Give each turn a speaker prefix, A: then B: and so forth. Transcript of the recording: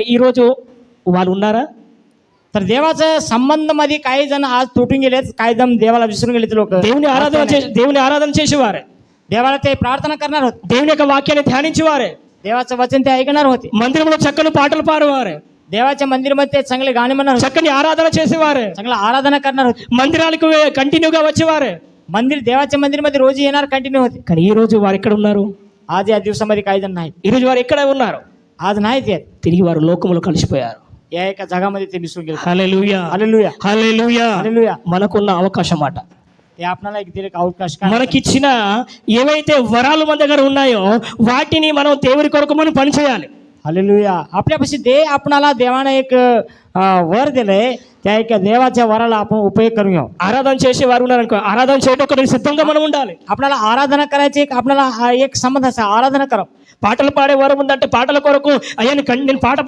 A: ఈరోజు వాళ్ళు ఉన్నారా?
B: तर देवाचा संबंधमध्ये काही जण आज तुटून गेलेत, काही जण देवाला विसरून गेलेत. लोक
A: దేవుని ఆరాధన చేసేవారే,
B: देवाला ते प्रार्थना करणार होते,
A: దేవుని యొక్క వాక్యాన్ని ధ్యానించేవారే,
B: देवाचं वचन ते ऐकणार होते,
A: మందిరంలో చక్కని పాటలు పాడేవారే,
B: देवाच्या मंदिरामध्ये ते चांगले गाणे म्हणणार होते,
A: చక్కని ఆరాధన చేసేవారే,
B: चांगला आराधना करणार होते,
A: మందిరాలకు కంటిన్యూగా వచ్చేవారే.
B: मंदिर देवाच्या मंदिरामध्ये रोज येणार, कंटिन्यू होते.
A: కానీ ఈ రోజు వారు ఎక్కడ ఉన్నారు?
B: आज या दिवसामध्ये काही जण नाहीत,
A: ఈ రోజు వారు ఎక్కడ ఉన్నారు?
B: आज नाहीत येत.
A: తిరిగి వారు లోకములో కలిసిపోయారు.
B: या एका जगामध्ये ते मिसळून गेले.
A: హల్లెలూయా,
B: हालेलुया,
A: హల్లెలూయా.
B: हालेलुया.
A: మనకున్న అవకాశం మాట,
B: ते आपल्याला एक दिलेला अवकाश काय,
A: మనకిచ్చిన ఏవైతే వరాలు మన దగ్గర ఉన్నాయో వాటిని మనం దేవుని కొరకు మనం పని చేయాలి.
B: हालेलुया. आपल्यापाशी आपणाला देवाने एक वर दिलंय, त्या एक देवाच्या वराला आपण उपयोग करून घेऊ.
A: ఆరాధన చేసే వారు ఉన్నారనుకో, ఆరాధన చేయడానికి సిద్ధంగా మనం ఉండాలి.
B: आपल्याला आराधना करायची आपल्याला एक संबंध असा, आराधना करा.
A: పాటలు పాడే వరం ఉందంటే పాటల కొరకు అయ్యా నేను పాట